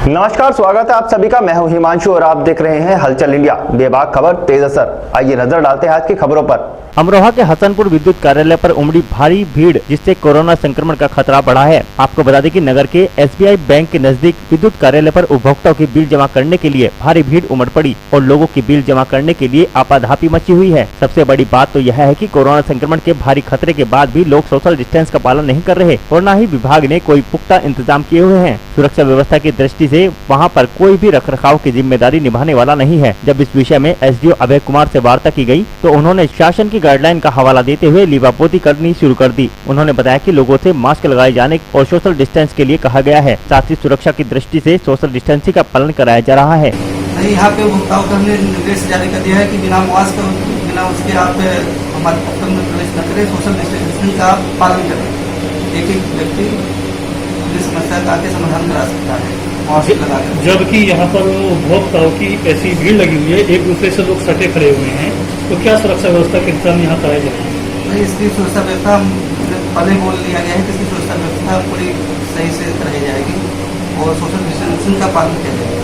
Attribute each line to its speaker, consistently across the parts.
Speaker 1: नमस्कार, स्वागत है आप सभी का। मैं हूं हिमांशु और आप देख रहे हैं हलचल इंडिया। बेबाक खबर, तेज असर। आइए नजर डालते हैं आज की खबरों पर।
Speaker 2: अमरोहा के हसनपुर विद्युत कार्यालय पर उमड़ी भारी भीड़, जिससे कोरोना संक्रमण का खतरा बढ़ा है। आपको बता दें कि नगर के एसबीआई बैंक के नजदीक विद्युत कार्यालय पर उपभोक्ताओं की बिल जमा करने के लिए भारी भीड़ उमड़ पड़ी और लोगों की बिल जमा करने के लिए आपाधापी मची हुई है। सबसे बड़ी बात तो यह है कि कोरोना संक्रमण के भारी खतरे के बाद भी लोग सोशल डिस्टेंस का पालन नहीं कर रहे और न ही विभाग ने कोई पुख्ता इंतजाम किए हुए हैं। सुरक्षा व्यवस्था की दृष्टि से वहां पर कोई भी रखरखाव की जिम्मेदारी निभाने वाला नहीं है। जब इस विषय में एसडीओ अभय कुमार से वार्ता की गई तो उन्होंने शासन की गाइडलाइन का हवाला देते हुए लीवापोती करनी शुरू कर दी। उन्होंने बताया कि लोगों से मास्क लगाए जाने और सोशल डिस्टेंस के लिए कहा गया है। साथ ही सुरक्षा की दृष्टि से सोशल डिस्टेंसिंग का पालन कराया जा रहा है।
Speaker 3: यहाँ पे उपभोक्ताओं को हमने निर्देश जारी कर दिया है कि बिना मास्क बिना उसके आप हमारे दफ्तर में प्रवेश न करें, सोशल डिस्टेंसिंग का पालन करें। एक व्यक्ति इस समस्या का आगे समाधान करा सकता है मास्क लगाकर।
Speaker 4: जबकि यहाँ पर उपभोक्ताओं की ऐसी भीड़ लगी हुई है, एक दूसरे से लोग सटे खड़े हुए हैं, तो क्या सुरक्षा व्यवस्था के इंतजाम यहाँ कराए जा रहे हैं?
Speaker 3: इसकी सुरक्षा व्यवस्था पहले बोल लिया गया है कि इसकी सुरक्षा व्यवस्था पूरी सही से कराई जाएगी और सोशल डिस्टेंसिंग का पालन किया जाएगा।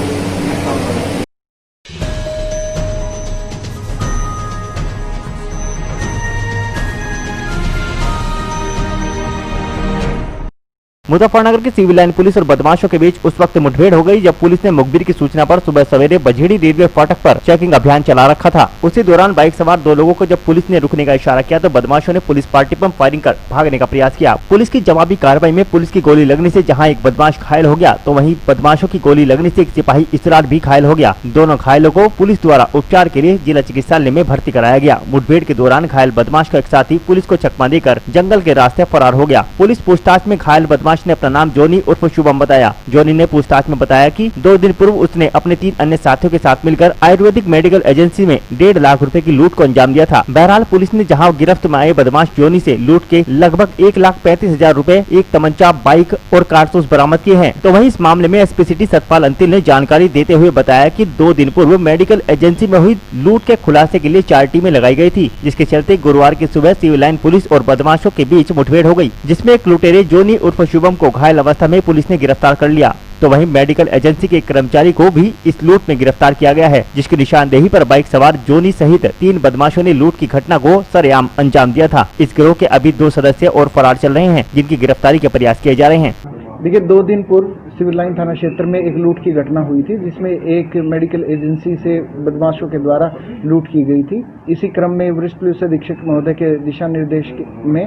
Speaker 2: मुजफ्फरनगर की सिविल लाइन पुलिस और बदमाशों के बीच उस वक्त मुठभेड़ हो गई जब पुलिस ने मुखबिर की सूचना पर सुबह सवेरे बझेड़ी रेलवे फाटक पर चेकिंग अभियान चला रखा था। उसी दौरान बाइक सवार दो लोगों को जब पुलिस ने रुकने का इशारा किया तो बदमाशों ने पुलिस पार्टी पर फायरिंग कर भागने का प्रयास किया। पुलिस की जवाबी कार्रवाई में पुलिस की गोली लगने से जहां एक बदमाश घायल हो गया तो वहीं बदमाशों की गोली लगने से एक सिपाही इसरार भी घायल हो गया। दोनों घायलों को पुलिस द्वारा उपचार के लिए जिला चिकित्सालय में भर्ती कराया गया। मुठभेड़ के दौरान घायल बदमाश का एक साथी पुलिस को चकमा देकर जंगल के रास्ते फरार हो गया। पुलिस पूछताछ में घायल बदमाश ने अपना नाम जोनी उर्फ शुभम बताया। जोनी ने पूछताछ में बताया कि 2 दिन पूर्व उसने अपने 3 अन्य साथियों के साथ मिलकर आयुर्वेदिक मेडिकल एजेंसी में 1.5 लाख रुपए की लूट को अंजाम दिया था। बहरहाल पुलिस ने जहां गिरफ्त में आए बदमाश जोनी से लूट के लगभग 1,35,000 रुपए, एक तमंचा, बाइक और कारतूस बरामद किए हैं। तो वहीं इस मामले में एसपी सिटी सतपाल अंतिल ने जानकारी देते हुए बताया कि 2 दिन पूर्व मेडिकल एजेंसी में हुई लूट के खुलासे के लिए 4 टीमें लगाई गई थी, जिसके चलते गुरुवार की सुबह सिविल लाइन पुलिस और बदमाशों के बीच मुठभेड़ हो गई, जिसमें एक लुटेरे जोनी उर्फ शुभम को घायल अवस्था में पुलिस ने गिरफ्तार कर लिया। तो वहीं मेडिकल एजेंसी के कर्मचारी को भी इस लूट में गिरफ्तार किया गया है, जिसकी निशानदेही पर बाइक सवार जोनी सहित 3 बदमाशों ने लूट की घटना को सरेआम अंजाम दिया था। इस गिरोह के अभी 2 सदस्य और फरार चल रहे हैं, जिनकी गिरफ्तारी के प्रयास किए जा रहे हैं।
Speaker 5: देखिए, 2 दिन पूर्व सिविल लाइन थाना क्षेत्र में एक लूट की घटना हुई थी, जिसमें एक मेडिकल एजेंसी से बदमाशों के द्वारा लूट की गई थी। इसी क्रम में वरिष्ठ पुलिस अधीक्षक महोदय के दिशा निर्देश में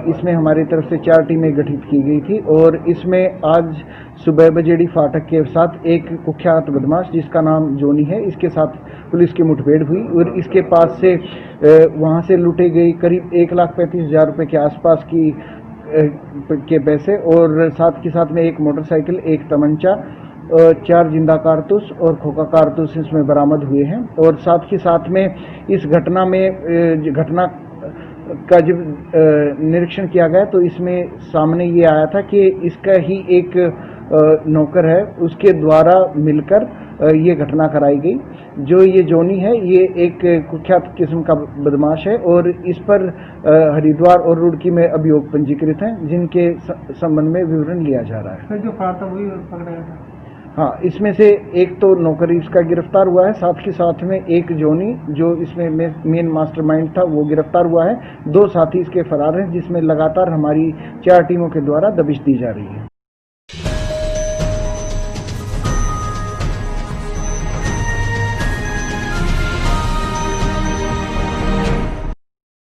Speaker 5: इसमें हमारी तरफ से 4 टीमें गठित की गई थी और इसमें आज सुबह बजेड़ी फाटक के साथ एक कुख्यात बदमाश जिसका नाम जोनी है, इसके साथ पुलिस की मुठभेड़ हुई और इसके पास से वहां से लूटे गई करीब 1,35,000 रुपए के आसपास के पैसे और साथ के साथ में एक मोटरसाइकिल, एक तमंचा, 4 जिंदा कारतूस और खोखा कारतूस इसमें बरामद हुए हैं। और साथ ही साथ में इस घटना में घटना का जब निरीक्षण किया गया तो इसमें सामने ये आया था कि इसका ही एक नौकर है, उसके द्वारा मिलकर ये घटना कराई गई। जो ये जोनी है ये एक कुख्यात किस्म का बदमाश है और इस पर हरिद्वार और रुड़की में अभियोग पंजीकृत हैं, जिनके संबंध में विवरण लिया जा रहा है।
Speaker 3: जो फरार था वही पकड़ा गया था।
Speaker 5: हाँ, इसमें से एक तो नौकरी इसका गिरफ्तार हुआ है, साथ के साथ में एक जोनी जो इसमें मेन मास्टरमाइंड था वो गिरफ्तार हुआ है। 2 साथी इसके फरार हैं, जिसमें लगातार हमारी 4 टीमों के द्वारा दबिश दी जा रही है।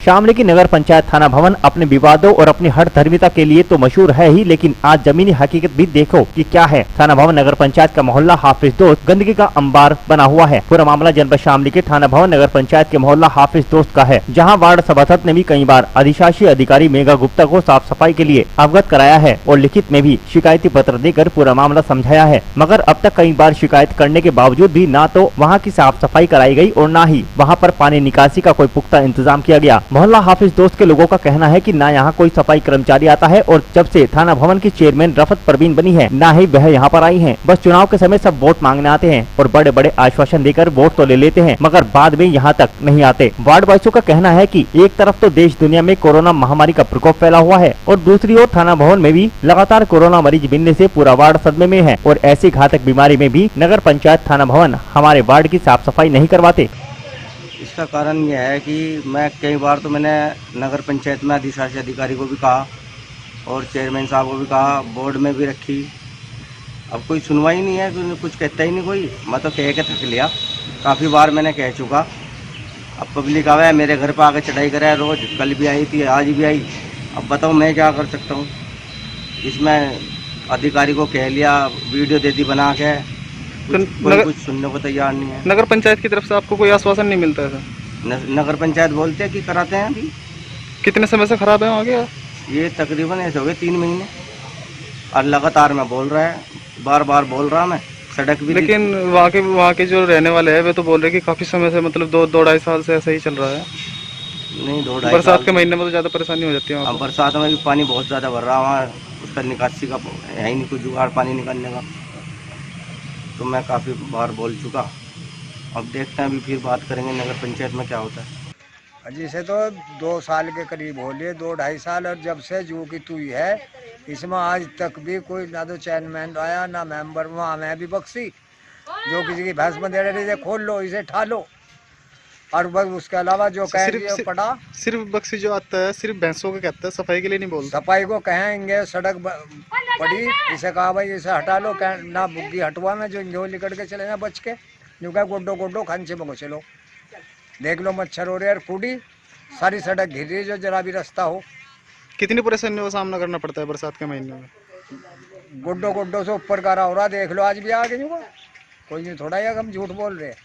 Speaker 2: शामली की नगर पंचायत थाना भवन अपने विवादों और अपनी हठधर्मिता के लिए तो मशहूर है ही, लेकिन आज जमीनी हकीकत भी देखो कि क्या है। थाना भवन नगर पंचायत का मोहल्ला हाफिज दोस्त गंदगी का अंबार बना हुआ है। पूरा मामला जनपद शामली के थाना भवन नगर पंचायत के मोहल्ला हाफिज दोस्त का है, जहां वार्ड सभासद ने भी कई बार अधिशासी अधिकारी मेघा गुप्ता को साफ सफाई के लिए अवगत कराया है और लिखित में भी शिकायती पत्र देकर पूरा मामला समझाया है, मगर अब तक कई बार शिकायत करने के बावजूद भी न तो वहाँ की साफ सफाई कराई गई और न ही वहाँ पर पानी निकासी का कोई पुख्ता इंतजाम किया गया। मोहल्ला हाफिज दोस्त के लोगों का कहना है कि ना यहाँ कोई सफाई कर्मचारी आता है और जब से थाना भवन की चेयरमैन रफत परवीन बनी है ना ही वह यहाँ पर आई हैं। बस चुनाव के समय सब वोट मांगने आते हैं और बड़े बड़े आश्वासन देकर वोट तो ले लेते हैं मगर बाद में यहाँ तक नहीं आते। वार्ड वासियों का कहना है कि एक तरफ तो देश दुनिया में कोरोना महामारी का प्रकोप फैला हुआ है और दूसरी ओर थाना भवन में भी लगातार कोरोना मरीज मिलने से पूरा वार्ड सदमे में है और ऐसी घातक बीमारी में भी नगर पंचायत थाना भवन हमारे वार्ड की साफ सफाई नहीं करवाते।
Speaker 6: इसका कारण यह है कि मैं कई बार तो मैंने नगर पंचायत में अधिशासी अधिकारी को भी कहा और चेयरमैन साहब को भी कहा, बोर्ड में भी रखी, अब कोई सुनवाई नहीं है, कुछ कहता ही नहीं कोई। मैं तो कह के थक लिया, काफ़ी बार मैंने कह चुका। अब पब्लिक आवे मेरे घर पर आके चढ़ाई करे रोज़, कल भी आई थी आज भी आई। अब बताओ मैं क्या कर सकता हूँ। इसमें अधिकारी को कह लिया, वीडियो दे दी बना के, कुछ सुनने को तैयार नहीं है।
Speaker 7: नगर पंचायत की तरफ से आपको कोई आश्वासन नहीं मिलता है सर?
Speaker 6: नगर पंचायत बोलते हैं कि कराते हैं। अभी
Speaker 7: कितने समय से खराब है वहाँ के?
Speaker 6: ये तकरीबन ऐसे हो गए 3 महीने और लगातार मैं बोल रहा है, बार बार बोल रहा मैं, सड़क भी।
Speaker 7: लेकिन वहाँ के जो रहने वाले हैं वे तो बोल रहे हैं कि काफी समय से मतलब 2-2.5 साल से ऐसा ही चल रहा है।
Speaker 6: नहीं, 2-2.5
Speaker 7: बरसात के महीने में तो ज़्यादा परेशानी हो जाती है।
Speaker 6: बरसात में भी पानी बहुत ज़्यादा भर रहा है वहाँ, उसका निकासी का है ही नहीं कुछ जुगाड़ पानी निकालने का। तो मैं काफ़ी बार बोल चुका, अब देखते हैं अभी फिर बात करेंगे नगर पंचायत में क्या होता है।
Speaker 8: अजी से तो 2 साल के करीब हो लिए, 2-2.5 साल, और जब से जू की तू है इसमें आज तक भी कोई ना तो चेयरमैन आया ना मेंबर। वहाँ मैं भी बख्शी, जो किसी की भैंस में दे रहे थे खोल लो इसे ठा लो, और बस उसके अलावा जो कह दिया पड़ा।
Speaker 7: सिर्फ बख्शी जो आता है सिर्फ भैंसों को कहता है, सफाई के लिए नहीं बोलता।
Speaker 8: सफाई को कहेंगे, सड़क पड़ी इसे कहा भाई इसे हटा लो, ना बुग्गी हटवा में जो इंजो निकल के चले ना बच के, जो क्या गोड्डो गोड्डो खांचे में चलो देख लो, मच्छर हो रहे हैं, फूडी सारी सड़क घिर रही है, जो जरा भी रास्ता हो।
Speaker 7: कितनी परेशानियों का सामना करना पड़ता है बरसात के महीने में?
Speaker 8: गोड्डो गोड्डो से ऊपर का हो रहा, देख लो आज भी आ गए, कोई नहीं थोड़ा ही हम झूठ बोल रहे हैं।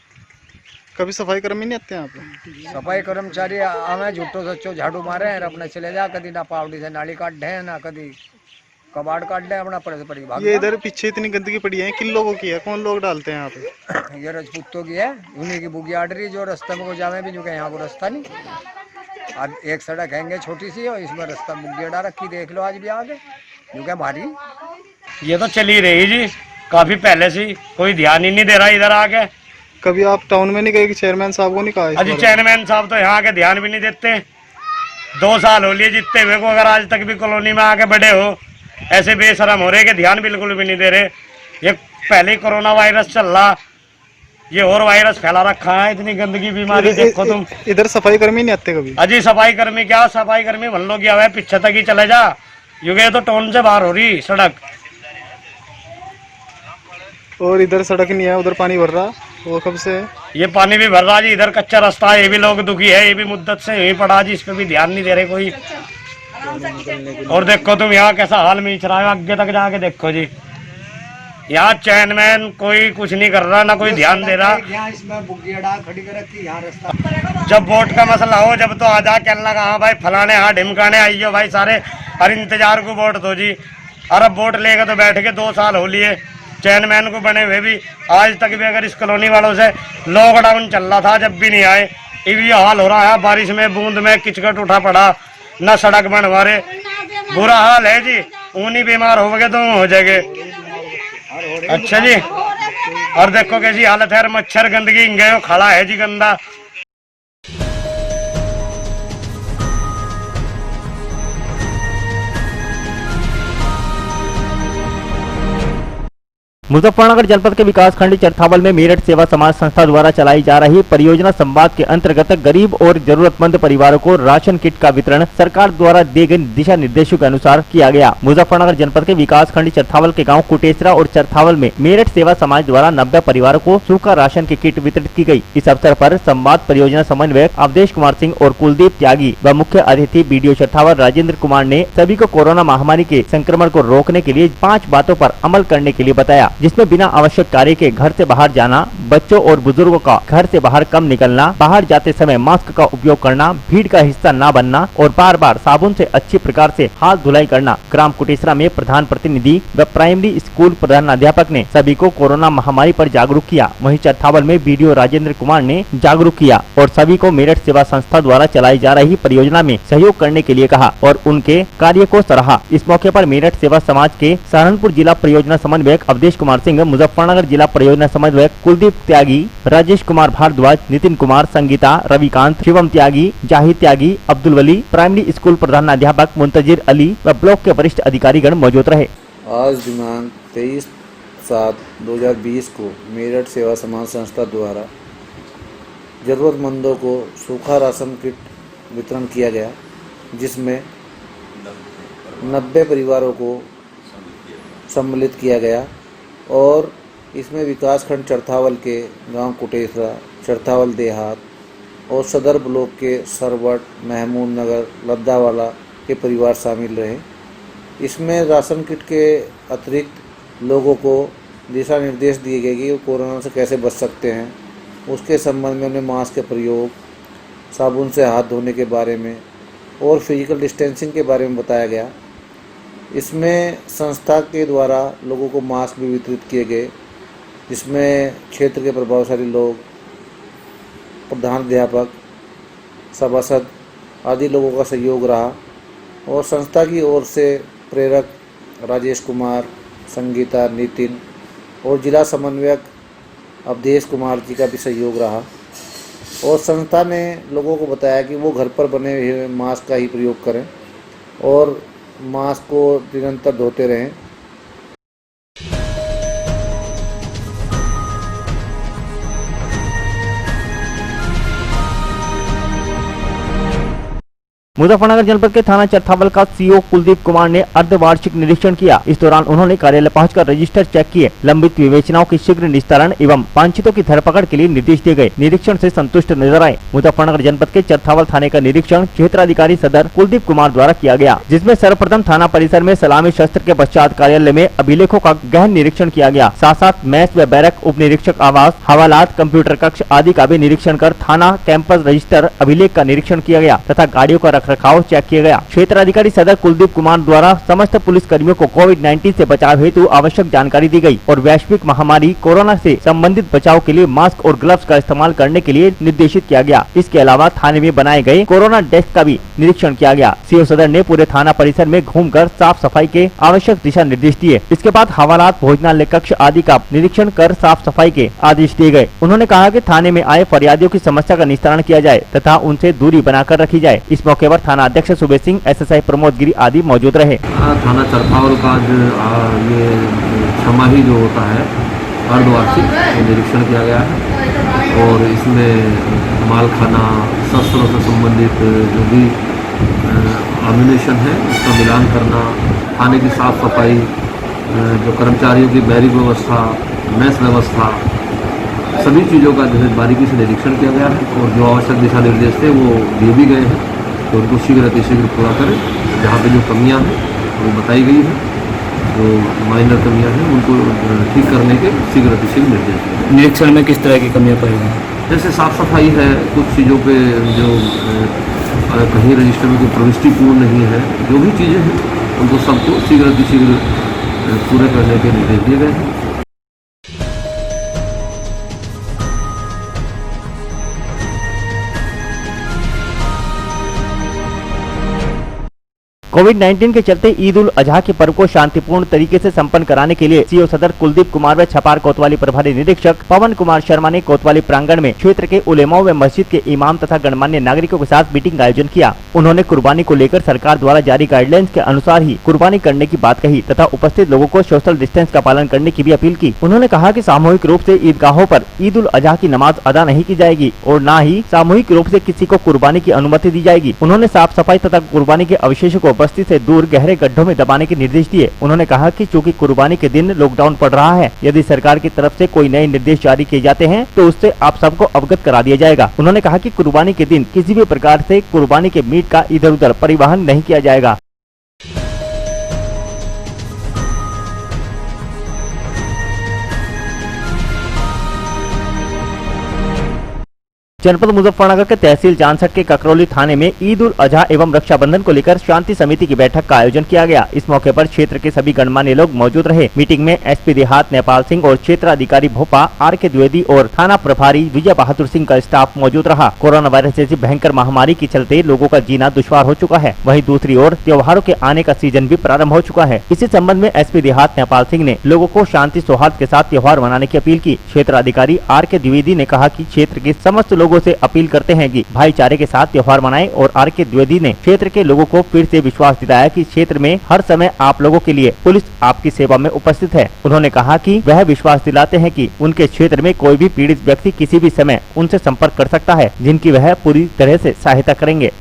Speaker 7: कभी सफाई कर्मी नहीं आते यहाँ पे?
Speaker 8: सफाई कर्मचारी हमें झूठो सच्चो झाड़ू मारे हैं, अपने चले जा, कभी ना पावड़ी से नाली काट दे ना कभी कबाड़ काट दे, अपना पड़ी भाग।
Speaker 7: ये इधर पीछे इतनी गंदगी पड़ी है, किन लोगों की है, कौन लोग डालते हैं यहाँ पे?
Speaker 8: ये रजपूतों की है, उन्हीं की बुगी आड़ रही, जो रास्ते में को जावे भी, जो कि यहाँ को रास्ता नहीं। अब एक सड़क हैंगे छोटी सी और इसमें रास्ता बुगी डाल रखी, देख लो आज भी आगे, जो कि भारी।
Speaker 9: ये तो चली रही जी काफी पहले से, कोई ध्यान ही नहीं दे रहा इधर आके।
Speaker 7: कभी आप टाउन में नहीं गए कि चेयरमैन साहब को नहीं कहा?
Speaker 9: अजी चेयरमैन साहब तो यहाँ के ध्यान भी नहीं देते। 2 साल हो लिए जीतते हुए को, अगर आज तक भी कॉलोनी में आके बड़े हो, ऐसे बेशरम हो रहे कि ध्यान बिल्कुल भी नहीं दे रहे। ये पहले ही कोरोना वायरस चल रहा, ये और वायरस फैला रखा है, इतनी गंदगी बीमारी देखो तुम।
Speaker 7: इधर सफाई कर्मी नहीं आते कभी?
Speaker 9: अजी सफाई कर्मी क्या, सफाई कर्मी भल्लो गया हुआ है, पीछे तक ही चले जा, युगे तो टोन से बाहर हो रही सड़क।
Speaker 7: और इधर सड़क नहीं है, उधर पानी भर रहा, वो कब से?
Speaker 9: ये पानी भी भर रहा जी, इधर कच्चा रास्ता है, ये भी लोग दुखी है, ये भी मुद्दत से यही पड़ा जी, इस पे भी ध्यान नहीं दे रहे कोई। और देखो तुम यहाँ कैसा हाल में रहा है, आगे तक जाके देखो जी, यहाँ चेयरमैन कोई कुछ नहीं कर रहा, ना कोई ध्यान दे रहा। जब वोट का मसला हो जब तो आ जा कहने लगा हाँ भाई फलाने हाँ ढिमकाने आइयो भाई सारे, और इंतजार को वोट दो जी। और अब वोट लेकर तो बैठ के 2 साल हो लिए चेयरमैन को बने हुए भी, आज तक भी अगर इस कॉलोनी वालों से लॉकडाउन चल रहा था जब भी नहीं आए। ये हाल हो रहा है, बारिश में बूंद में किचकट उठा पड़ा, न सड़क बनवा रहे, बुरा हाल है जी। ऊनी बीमार हो गए तो हो जाएंगे। अच्छा जी, और देखो कैसी हालत है, मच्छर गंदगी गए खड़ा है जी गंदा।
Speaker 2: मुजफ्फरनगर जनपद के विकास खंड चरथावल में मेरठ सेवा समाज संस्था द्वारा चलाई जा रही परियोजना संवाद के अंतर्गत गरीब और जरूरतमंद परिवारों को राशन किट का वितरण सरकार द्वारा दिए गए दिशा निर्देशों के अनुसार किया गया। मुजफ्फरनगर जनपद के विकास खंड चरथावल के गांव कुटेसरा और चरथावल में मेरठ सेवा समाज द्वारा 90 परिवारों को सूखा राशन की किट वितरित की गई। इस अवसर पर संवाद परियोजना समन्वयक अवधेश कुमार सिंह और कुलदीप त्यागी व मुख्य अतिथि बीडीओ चरथावल राजेंद्र कुमार ने सभी को कोरोना महामारी के संक्रमण को रोकने के लिए 5 बातों पर अमल करने के लिए बताया। जिसमें बिना आवश्यक कार्य के घर से बाहर जाना, बच्चों और बुजुर्गों का घर से बाहर कम निकलना, बाहर जाते समय मास्क का उपयोग करना, भीड़ का हिस्सा न बनना और बार बार साबुन से अच्छी प्रकार से हाथ धुलाई करना। ग्राम कुटेसरा में प्रधान प्रतिनिधि व प्राइमरी स्कूल प्रधानाध्यापक ने सभी को कोरोना महामारी पर जागरूक किया। वहीं चरथावल में बीडीओ राजेंद्र कुमार ने जागरूक किया और सभी को मेरठ सेवा संस्था द्वारा चलाई जा रही परियोजना में सहयोग करने के लिए कहा और उनके कार्य को सराहा। इस मौके पर मेरठ सेवा समाज के सहारनपुर जिला परियोजना समन्वयक अवधेश कुमार सिंह, मुजफ्फरनगर जिला परियोजना समन्वयक कुलदीप त्यागी, राजेश कुमार भारद्वाज, नितिन कुमार, संगीता, रविकांत, शिवम त्यागी, जाहिद त्यागी, अब्दुल वली, प्राइमरी स्कूल प्रधानाध्यापक मुंतजिर अली व ब्लॉक के वरिष्ठ अधिकारीगण मौजूद रहे।
Speaker 10: आज दिनांक 23/7/2020 को मेरठ सेवा समाज संस्था द्वारा जरूरतमंदों को सूखा राशन किट वितरण किया गया, जिसमें 90 परिवारों को सम्मिलित किया गया और इसमें विकासखंड चरथावल के गांव कुटेसरा, चरथावल देहात और सदर ब्लॉक के सरवट, महमूद नगर, लद्दावाला के परिवार शामिल रहे। इसमें राशन किट के अतिरिक्त लोगों को दिशा निर्देश दिए गए कि वो कोरोना से कैसे बच सकते हैं। उसके संबंध में उन्हें मास्क के प्रयोग, साबुन से हाथ धोने के बारे में और फिजिकल डिस्टेंसिंग के बारे में बताया गया। इसमें संस्था के द्वारा लोगों को मास्क भी वितरित किए गए, जिसमें क्षेत्र के प्रभावशाली लोग, प्रधानाध्यापक, सभासद आदि लोगों का सहयोग रहा और संस्था की ओर से प्रेरक राजेश कुमार, संगीता, नितिन और जिला समन्वयक अवधेश कुमार जी का भी सहयोग रहा और संस्था ने लोगों को बताया कि वो घर पर बने हुए मास्क का ही प्रयोग करें और मास्क को निरंतर धोते रहें।
Speaker 2: मुजफ्फरनगर जनपद के थाना चरथावल का सीओ कुलदीप कुमार ने अर्धवार्षिक निरीक्षण किया। इस दौरान उन्होंने कार्यालय पहुंचकर रजिस्टर चेक किए, लंबित विवेचनाओं की शीघ्र निस्तारण एवं वांछितों की धरपकड़ के लिए निर्देश दिए गए। निरीक्षण से संतुष्ट नजर आए। मुजफ्फरनगर जनपद के चरथावल थाने का निरीक्षण क्षेत्राधिकारी सदर कुलदीप कुमार द्वारा किया गया, जिसमें सर्वप्रथम थाना परिसर में सलामी शस्त्र के पश्चात कार्यालय में अभिलेखों का गहन निरीक्षण किया गया। साथ साथ मैस व बैरक, उप निरीक्षक आवास, हवालात, कंप्यूटर कक्ष आदि का भी निरीक्षण कर थाना कैंपस रजिस्टर अभिलेख का निरीक्षण किया गया तथा गाड़ियों का रखरखाव चेक किया गया। क्षेत्राधिकारी सदर कुलदीप कुमार द्वारा समस्त पुलिस कर्मियों को कोविड-19 से बचाव हेतु आवश्यक जानकारी दी गई और वैश्विक महामारी कोरोना से संबंधित बचाव के लिए मास्क और ग्लव्स का इस्तेमाल करने के लिए निर्देशित किया गया। इसके अलावा थाने में बनाए गए कोरोना डेस्क का भी निरीक्षण किया गया। सीओ सदर ने पूरे थाना परिसर में घूमकर साफ सफाई के आवश्यक दिशा निर्देश दिए। इसके बाद हवालात, भोजनालय कक्ष आदि का निरीक्षण कर साफ सफाई के आदेश दिए गए। उन्होंने कहा कि थाने में आए फरियादियों की समस्या का निस्तारण किया जाए तथा उनसे दूरी बनाकर रखी जाए। इस मौके पर थाना अध्यक्ष सुबेश सिंह, एसएसआई प्रमोद गिरी आदि मौजूद रहे।
Speaker 11: थाना चरथावल का ये छमाही जो होता है अर्धवार्षिक निरीक्षण किया गया है और इसमें मालखाना, शस्त्रों से संबंधित जो भी एम्युनिशन है उसका मिलान करना, थाने की साफ सफाई, जो कर्मचारियों की बैरिक व्यवस्था, मेस व्यवस्था, सभी चीज़ों का जो है बारीकी से निरीक्षण किया गया है और जो आवश्यक दिशा निर्देश थे वो दिए भी गए हैं तो उनको शीघ्र अतिशीघ्र पूरा करें। जहाँ पे जो कमियाँ हैं वो बताई गई हैं, जो माइनर कमियाँ हैं उनको ठीक करने के शीघ्र अतिशीघ्र निर्देश दिए।
Speaker 4: निरीक्षण में किस तरह की कमियाँ पाई गई?
Speaker 11: जैसे साफ़ सफाई है, कुछ चीज़ों पे जो कहीं रजिस्टर में कोई प्रविष्टि पूर्ण नहीं है, जो भी चीज़ें हैं उनको सबको शीघ्र अतिशीघ्र पूरे करने के निर्देश दिए गए हैं।
Speaker 2: कोविड-19 के चलते ईद उल अजहा के पर्व को शांतिपूर्ण तरीके से संपन्न कराने के लिए सीओ सदर कुलदीप कुमार व छपार कोतवाली प्रभारी निरीक्षक पवन कुमार शर्मा ने कोतवाली प्रांगण में क्षेत्र के उलेमाओं व मस्जिद के इमाम तथा गणमान्य नागरिकों के साथ मीटिंग का आयोजन किया। उन्होंने कुर्बानी को लेकर सरकार द्वारा जारी गाइडलाइंस के अनुसार ही कुर्बानी करने की बात कही तथा उपस्थित लोगों को सोशल डिस्टेंस का पालन करने की भी अपील की। उन्होंने कहा कि सामूहिक रूप से ईदगाहों पर ईद उल अजहा की नमाज अदा नहीं की जाएगी और न ही सामूहिक रूप से किसी को कुर्बानी की अनुमति दी जाएगी। उन्होंने साफ सफाई तथा कुर्बानी के अवशेषों को बस्ती से दूर गहरे गड्ढों में दबाने के निर्देश दिए। उन्होंने कहा कि चूंकि कुर्बानी के दिन लॉकडाउन पड़ रहा है, यदि सरकार की तरफ से कोई नए निर्देश जारी किए जाते हैं तो उससे आप सबको अवगत करा दिया जाएगा। उन्होंने कहा कि कुर्बानी के दिन किसी भी प्रकार से कुर्बानी के मीट का इधर उधर परिवहन नहीं किया जाएगा। जनपद मुजफ्फरनगर के तहसील जानसठ के ककरौली थाने में ईद उल अजहा एवं रक्षाबंधन को लेकर शांति समिति की बैठक का आयोजन किया गया। इस मौके पर क्षेत्र के सभी गणमान्य लोग मौजूद रहे। मीटिंग में एसपी देहात नेपाल सिंह और क्षेत्राधिकारी भोपा आर.के. द्विवेदी और थाना प्रभारी विजय बहादुर सिंह का स्टाफ मौजूद रहा। कोरोना वायरस जैसी भयंकर महामारी के चलते लोगों का जीना दुश्वार हो चुका है। वहीं दूसरी ओर त्योहारों के आने का सीजन भी प्रारंभ हो चुका है। इसी संबंध में एसपी देहात नेपाल सिंह ने लोगों को शांति सौहार्द के साथ त्योहार मनाने की अपील की। क्षेत्राधिकारी आर.के. द्विवेदी ने कहा कि क्षेत्र के समस्त लोगों से अपील करते हैं कि भाईचारे के साथ त्योहार मनाएं और आर.के. द्विवेदी ने क्षेत्र के लोगों को फिर से विश्वास दिलाया कि क्षेत्र में हर समय आप लोगों के लिए पुलिस आपकी सेवा में उपस्थित है। उन्होंने कहा कि वह विश्वास दिलाते हैं कि उनके क्षेत्र में कोई भी पीड़ित व्यक्ति किसी भी समय उनसे संपर्क कर सकता है, जिनकी वह पूरी तरह से सहायता करेंगे।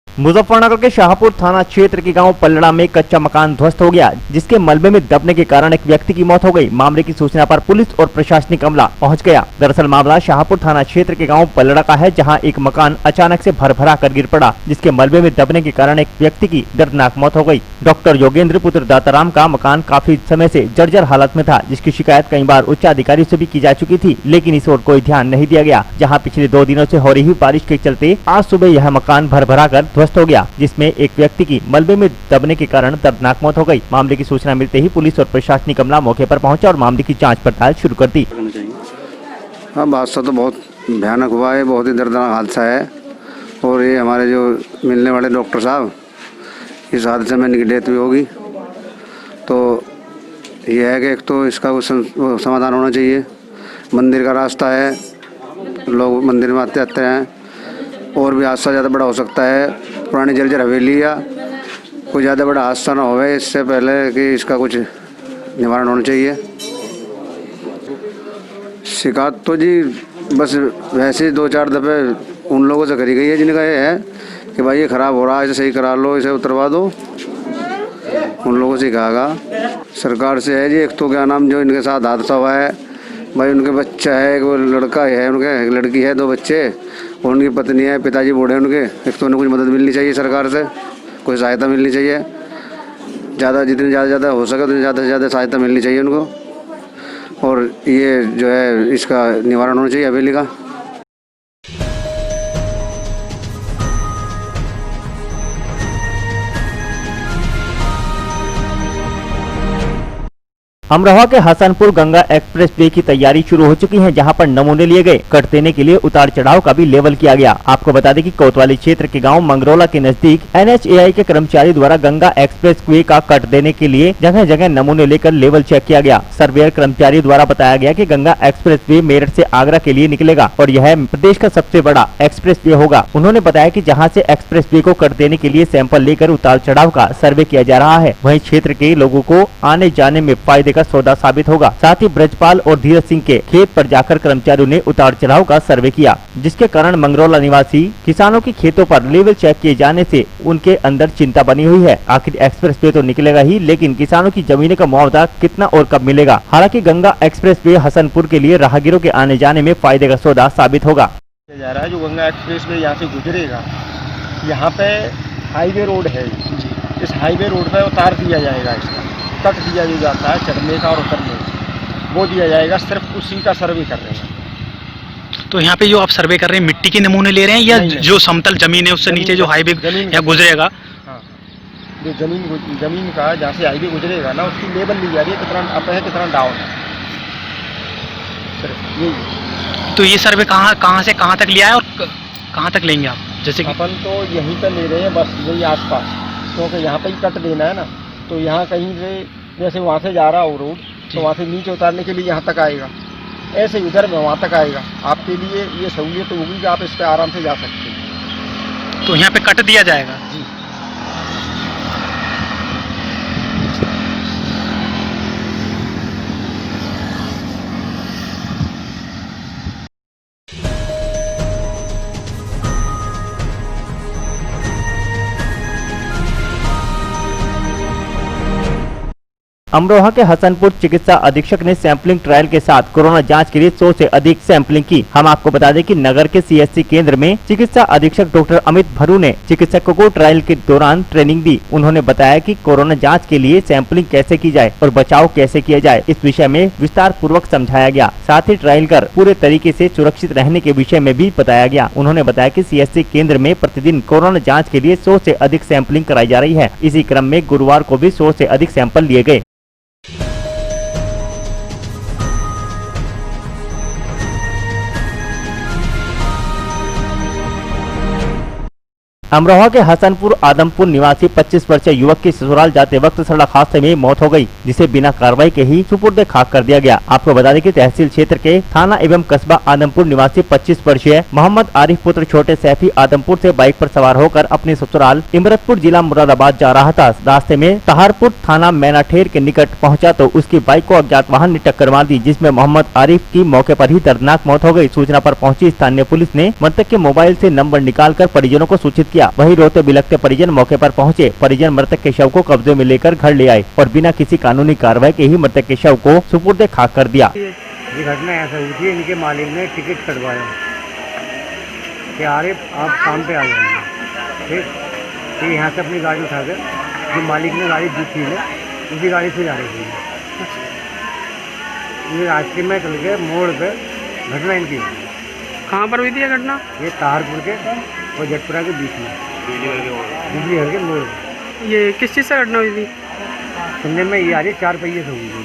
Speaker 2: मुजफ्फरनगर के शाहपुर थाना क्षेत्र के गांव पल्लड़ा में कच्चा मकान ध्वस्त हो गया, जिसके मलबे में दबने के कारण एक व्यक्ति की मौत हो गई। मामले की सूचना पर पुलिस और प्रशासनिक अमला पहुंच गया। दरअसल मामला शाहपुर थाना क्षेत्र के गांव पल्लड़ा का है, जहां एक मकान अचानक से भरभरा कर गिर पड़ा, जिसके मलबे में दबने के कारण एक व्यक्ति की दर्दनाक मौत हो गई। डॉक्टर योगेंद्र पुत्र दाताराम का मकान काफी समय से जर्जर हालत में था, जिसकी शिकायत कई बार उच्च अधिकारियों से भी की जा चुकी थी, लेकिन इस ओर कोई ध्यान नहीं दिया गया। जहाँ पिछले 2 दिनों से हो रही बारिश के चलते आज सुबह यह मकान भरभरा कर ध्वस्त हो गया, जिसमें एक व्यक्ति की मलबे में दबने के कारण दर्दनाक मौत हो गई। मामले की सूचना मिलते ही पुलिस और प्रशासनिक अमला मौके पर पहुंचा और मामले की जांच पड़ताल शुरू कर दी।
Speaker 12: हाँ, हादसा तो बहुत भयानक हुआ है, बहुत ही दर्दनाक हादसा है। और ये हमारे जो मिलने वाले डॉक्टर साहब, इस हादसे में इनकी डेथ भी होगी। तो ये है कि एक तो इसका समाधान होना चाहिए। मंदिर का रास्ता है, लोग मंदिर में आते आते हैं, और भी हादसा ज़्यादा बड़ा हो सकता है। पुरानी जर्जर हवेली या कोई ज़्यादा बड़ा हादसा ना होवे, इससे पहले कि इसका कुछ निवारण होना चाहिए। शिकायत तो जी बस वैसे ही 2-4 दफ़े उन लोगों से करी गई है, जिनका ये है कि भाई ये ख़राब हो रहा है, इसे सही करा लो, इसे उतरवा दो। उन लोगों से कहा सरकार से है जी। एक तो क्या नाम जो इनके साथ हादसा हुआ है, भाई उनके बच्चा है, एक वो लड़का है उनके, एक लड़की है, 2 बच्चे, और उनकी पत्नी है, पिताजी बूढ़े हैं उनके। एक तो उन्हें कुछ मदद मिलनी चाहिए सरकार से, कोई सहायता मिलनी चाहिए। जितनी ज़्यादा हो सके उतनी ज़्यादा से ज़्यादा सहायता मिलनी चाहिए उनको। और ये जो है इसका निवारण होना चाहिए हवेली का।
Speaker 2: अमरोहा के हसनपुर गंगा एक्सप्रेस वे की तैयारी शुरू हो चुकी है, जहां पर नमूने लिए गए। कट देने के लिए उतार चढ़ाव का भी लेवल किया गया। आपको बता दें कि कोतवाली क्षेत्र के गांव मंगरोला के नजदीक NHAI के कर्मचारी द्वारा गंगा एक्सप्रेस वे का कट देने के लिए जगह जगह नमूने लेकर लेवल चेक किया गया। सर्वेयर कर्मचारी द्वारा बताया गया कि गंगा एक्सप्रेस वे मेरठ से आगरा के लिए निकलेगा और यह प्रदेश का सबसे बड़ा एक्सप्रेस वे होगा। उन्होंने बताया कि जहाँ से एक्सप्रेस वे को कट देने के लिए सैंपल लेकर उतार चढ़ाव का सर्वे किया जा रहा है, वहीं क्षेत्र के लोगों को आने जाने में फायदे का सौदा साबित होगा। साथ ही ब्रजपाल और धीरज सिंह के खेत पर जाकर कर्मचारियों ने उतार चढ़ाव का सर्वे किया, जिसके कारण मंगरौला निवासी किसानों के खेतों पर लेवल चेक किए जाने से उनके अंदर चिंता बनी हुई है। आखिर एक्सप्रेस वे तो निकलेगा ही, लेकिन किसानों की जमीनों का मुआवजा कितना और कब मिलेगा। हालांकि गंगा एक्सप्रेस वे हसनपुर के लिए राहगीरों के आने जाने में फायदे का सौदा साबित होगा।
Speaker 13: जा रहा है जो गंगा एक्सप्रेस वे यहाँ से गुजरेगा, यहाँ पे हाईवे रोड है, इस हाईवे रोड पे उतार दिया जाएगा, इसका कट दिया जो जाता है चढ़ने का और उतरने का, वो दिया जाएगा। सिर्फ उसी का सर्वे कर रहे हैं।
Speaker 14: तो यहाँ पे जो आप सर्वे कर रहे हैं, मिट्टी के नमूने ले रहे हैं या जो समतल जमीन है उससे नीचे जो हाईवे या गुजरेगा?
Speaker 13: हाँ, जो जमीन का जहाँ से हाईवे गुजरेगा ना, उसकी लेवल ली जा रही है, कितना अप है कितना डाउन है, सिर्फ यही।
Speaker 14: तो ये सर्वे कहाँ से कहाँ तक लिया है और कहाँ तक लेंगे आप? जैसे कि
Speaker 13: अपन तो यहीं पर ले रहे हैं, बस यही आसपास, क्योंकि यहाँ पे ही कट देना है ना, तो यहाँ कहीं से जैसे वहाँ से जा रहा हो रोड, तो वहाँ से नीचे उतारने के लिए यहाँ तक आएगा, ऐसे उधर में वहाँ तक आएगा। आपके लिए ये सहूलियत होगी कि आप इस पर आराम से जा सकते हैं।
Speaker 14: तो यहाँ पे कट दिया जाएगा
Speaker 13: जी।
Speaker 2: अमरोहा के हसनपुर चिकित्सा अधीक्षक ने सैंपलिंग ट्रायल के साथ कोरोना जांच के लिए 100 से अधिक सैंपलिंग की। हम आपको बता दें कि नगर के सीएचसी केंद्र में चिकित्सा अधीक्षक डॉक्टर अमित भरू ने चिकित्सकों को ट्रायल के दौरान ट्रेनिंग दी। उन्होंने बताया कि कोरोना जांच के लिए सैंपलिंग कैसे की जाए और बचाव कैसे किया जाए, इस विषय में विस्तार पूर्वक समझाया गया। साथ ही ट्रायल कर पूरे तरीके से सुरक्षित रहने के विषय में भी बताया गया। उन्होंने बताया कि सीएचसी केंद्र में प्रतिदिन कोरोना जाँच के लिए 100 से अधिक सैंपलिंग कराई जा रही है। इसी क्रम में गुरुवार को भी 100 से अधिक सैंपल लिए गए। अमरोहा के हसनपुर आदमपुर निवासी 25 वर्षीय युवक की ससुराल जाते वक्त सड़क हादसे में मौत हो गई, जिसे बिना कार्रवाई के ही सुपुर्द खाक कर दिया गया। आपको बता दें कि तहसील क्षेत्र के थाना एवं कस्बा आदमपुर निवासी 25 वर्षीय मोहम्मद आरिफ पुत्र छोटे सैफी आदमपुर से बाइक पर सवार होकर अपने ससुराल इमरतपुर जिला मुरादाबाद जा रहा था। रास्ते में तहारपुर थाना मैनाठेर के निकट पहुंचा तो उसकी बाइक को अज्ञात वाहन ने टक्कर मार दी, जिसमें मोहम्मद आरिफ की मौके पर ही दर्दनाक मौत हो गई। सूचना पर पहुंची स्थानीय पुलिस ने मृतक के मोबाइल से नंबर निकालकर परिजनों को सूचित किया। वहीं रोते बिलखते परिजन मौके पर पहुंचे। परिजन मृतक के शव को कब्जे में लेकर घर ले आए और बिना किसी कानूनी कार्रवाई के ही मृतक के शव को सुपुर्द खाक कर दिया।
Speaker 9: ये घटना ऐसा हुई थी, इनके मालिक ने टिकट कटवाया कि आरिफ आप काम पे आ जाएंगे, ठीक। तो यहाँ से अपनी गाड़ी उठाकर जो मालिक ने गाड़ी दी थी उसी गाड़ी से जा रही थी। ये रास्ते में चल के मोड़ पे घटना इनकी।
Speaker 7: कहाँ पर हुई थी यह घटना?
Speaker 9: ये तारपुर के और जटपुरा के बीच में बिजली घर के मोड़।
Speaker 7: ये किस चीज़ से घटना हुई थी?
Speaker 9: सुनने में ये आ रही 4 पहिए से हुई थी।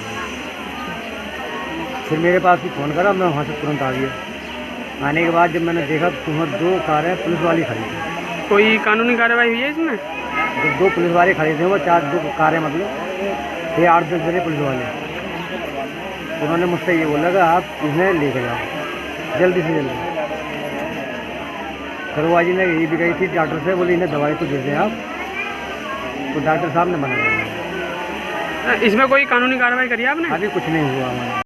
Speaker 9: फिर मेरे पास भी फ़ोन करा, मैं वहाँ से तुरंत आ गया। आने के बाद जब मैंने देखा तो वहाँ 2 कारें पुलिस वाली खड़ी थी।
Speaker 7: कोई कानूनी कार्रवाई हुई है इसमें?
Speaker 9: जब 2 पुलिस वाले खड़े थे वो 2 कारें, मतलब ये 8-10 जने पुलिस वाले। उन्होंने मुझसे ये बोला कि आप इन्हें लेके जाओ जल्दी से जल्दी। फिर वो जी ने ये भी कही थी डॉक्टर से, बोली इन्हें दवाई तो दे दें आप, तो डॉक्टर साहब ने मना कर दिया।
Speaker 7: इसमें कोई कानूनी कार्रवाई करी आपने?
Speaker 9: अभी कुछ नहीं हुआ हमारा।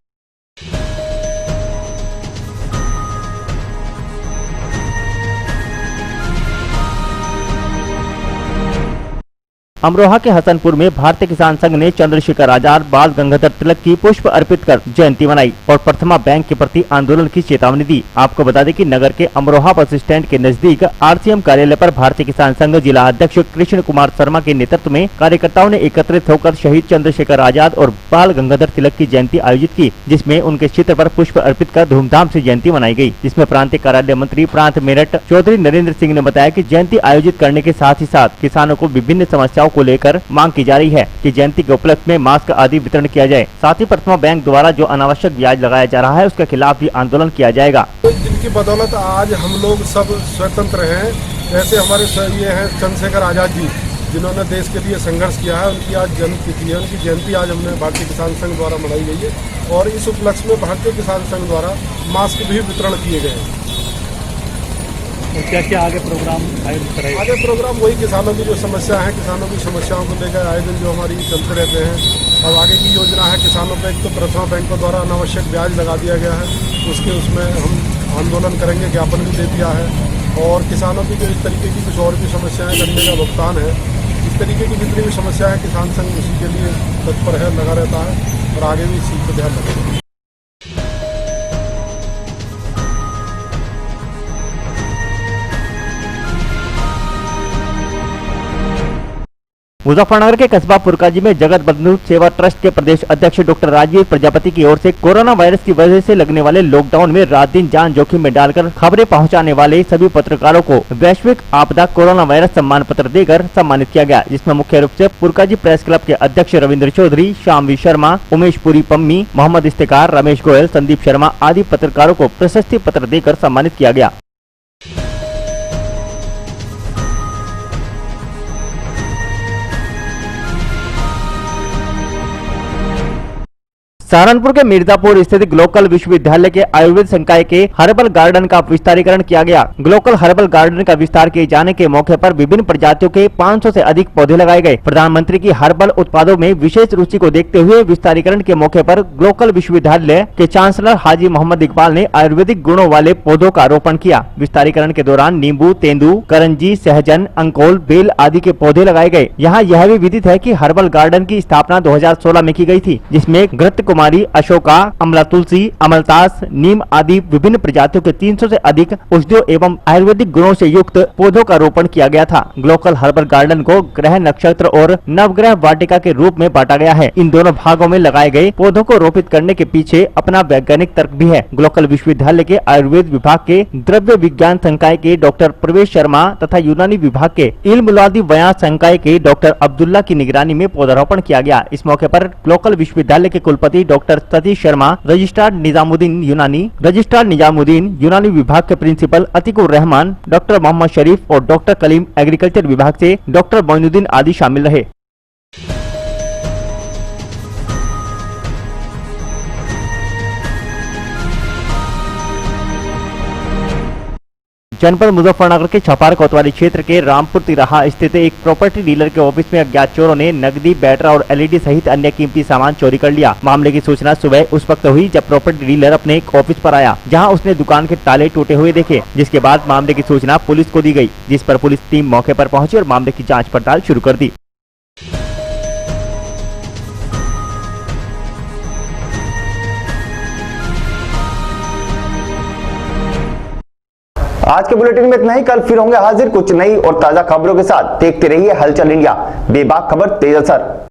Speaker 2: अमरोहा के हसनपुर में भारतीय किसान संघ ने चंद्रशेखर आजाद, बाल गंगाधर तिलक की पुष्प अर्पित कर जयंती मनाई और प्रथमा बैंक के प्रति आंदोलन की चेतावनी दी। आपको बता दें कि नगर के अमरोहा बस स्टैंड के नजदीक आरसीएम कार्यालय पर भारतीय किसान संघ जिला अध्यक्ष कृष्ण कुमार शर्मा के नेतृत्व में कार्यकर्ताओं ने एकत्रित होकर शहीद चंद्रशेखर आजाद और बाल गंगाधर तिलक की जयंती आयोजित की, जिसमें उनके चित्र पर पुष्प अर्पित कर धूमधाम से जयंती मनाई गई। जिसमें प्रांतीय कार्यालय मंत्री प्रांत मेरठ चौधरी नरेंद्र सिंह ने बताया कि जयंती आयोजित करने के साथ ही साथ किसानों को विभिन्न समस्याओं को लेकर मांग की जा रही है कि जयंती के उपलक्ष्य में मास्क आदि वितरण किया जाए। साथ ही प्रथमा बैंक द्वारा जो अनावश्यक ब्याज लगाया जा रहा है उसके खिलाफ भी आंदोलन किया जाएगा।
Speaker 15: जिनकी बदौलत आज हम लोग सब स्वतंत्र हैं, जैसे हमारे ये हैं चंद्रशेखर आजाद जी, जिन्होंने देश के लिए संघर्ष किया है, उनकी आज जन्म तिथि है। उनकी जयंती आज हमने भारतीय किसान संघ द्वारा मनाई गई है और इस उपलक्ष्य में भारतीय किसान संघ द्वारा मास्क भी वितरण किए गए हैं।
Speaker 4: तो क्या क्या आगे प्रोग्राम आयोजित करेंगे?
Speaker 15: आगे प्रोग्राम वही किसानों की जो समस्या है, किसानों की समस्याओं को लेकर आए दिन जो हमारी चलते रहते हैं। अब आगे की योजना है किसानों पर, एक तो प्रथमा बैंक द्वारा अनावश्यक ब्याज लगा दिया गया है, उसमें हम आंदोलन करेंगे, ज्ञापन भी दे दिया है। और किसानों की जो इस तरीके की कुछ और भी समस्याएं करने का भुगतान है, इस तरीके की जितनी भी समस्या है किसान संघ उसी के लिए तत्पर है, लगा रहता है और आगे भी इसी पर ध्यान रखेगा।
Speaker 2: मुजफ्फरनगर के कस्बा पुरकाजी में जगत बंधु सेवा ट्रस्ट के प्रदेश अध्यक्ष डॉक्टर राजीव प्रजापति की ओर से कोरोना वायरस की वजह से लगने वाले लॉकडाउन में रात दिन जान जोखिम में डालकर खबरें पहुंचाने वाले सभी पत्रकारों को वैश्विक आपदा कोरोना वायरस सम्मान पत्र देकर सम्मानित किया गया, जिसमें मुख्य रूप से पुरकाजी प्रेस क्लब के अध्यक्ष रविंद्र चौधरी, शामवी शर्मा, उमेश पुरी पम्मी, मोहम्मद इफ्तिकार, रमेश गोयल, संदीप शर्मा आदि पत्रकारों को प्रशस्ति पत्र देकर सम्मानित किया गया। सहारनपुर के मिर्जापुर स्थित ग्लोकल विश्वविद्यालय के आयुर्वेद संकाय के हर्बल गार्डन का विस्तारीकरण किया गया। ग्लोकल हर्बल गार्डन का विस्तार किए जाने के मौके पर विभिन्न प्रजातियों के 500 से अधिक पौधे लगाए गए। प्रधानमंत्री की हर्बल उत्पादों में विशेष रुचि को देखते हुए विस्तारीकरण के मौके पर ग्लोकल विश्वविद्यालय के चांसलर हाजी मोहम्मद इकबाल ने आयुर्वेदिक गुणों वाले पौधों का रोपण किया। विस्तारीकरण के दौरान नींबू, तेंदू, करंजी, सहजन, अंकोल, बेल आदि के पौधे लगाए गए। यहाँ यह भी विदित है कि हर्बल गार्डन की स्थापना 2016 में की गई थी, जिसमें घृत कुमारी, अशोका, अमला तुलसी, अमलतास, नीम आदि विभिन्न प्रजातियों के 300 से अधिक औषधियों एवं आयुर्वेदिक गुणों से युक्त पौधों का रोपण किया गया था। ग्लोकल हर्बल गार्डन को ग्रह नक्षत्र और नवग्रह वाटिका के रूप में बांटा गया है। इन दोनों भागों में लगाए गए पौधों को रोपित करने के पीछे अपना वैज्ञानिक तर्क भी है। ग्लोकल विश्वविद्यालय के आयुर्वेद विभाग के द्रव्य विज्ञान संकाय के डॉक्टर प्रवेश शर्मा तथा यूनानी विभाग के इल्मुलादी बयां संकाय के डॉक्टर अब्दुल्ला की निगरानी में पौधारोपण किया गया। इस मौके पर ग्लोकल विश्वविद्यालय के कुलपति डॉक्टर सतीश शर्मा, रजिस्ट्रार निजामुद्दीन यूनानी विभाग के प्रिंसिपल अतीकुर रहमान, डॉक्टर मोहम्मद शरीफ और डॉक्टर कलीम एग्रीकल्चर विभाग से डॉक्टर मोइनुद्दीन आदि शामिल रहे। जनपद मुजफ्फरनगर के छपार कोतवाली क्षेत्र के रामपुर तिराहा स्थित एक प्रॉपर्टी डीलर के ऑफिस में अज्ञात चोरों ने नकदी, बैटरा और एलईडी सहित अन्य कीमती सामान चोरी कर लिया। मामले की सूचना सुबह उस वक्त हुई जब प्रॉपर्टी डीलर अपने एक ऑफिस पर आया, जहां उसने दुकान के ताले टूटे हुए देखे, जिसके बाद मामले की सूचना पुलिस को दी गई, जिस पर पुलिस टीम मौके पर पहुंची और मामले की जाँच पड़ताल शुरू कर दी।
Speaker 1: आज के बुलेटिन में इतना ही। कल फिर होंगे हाजिर कुछ नई और ताजा खबरों के साथ। देखते रहिए हलचल इंडिया, बेबाक खबर तेज असर।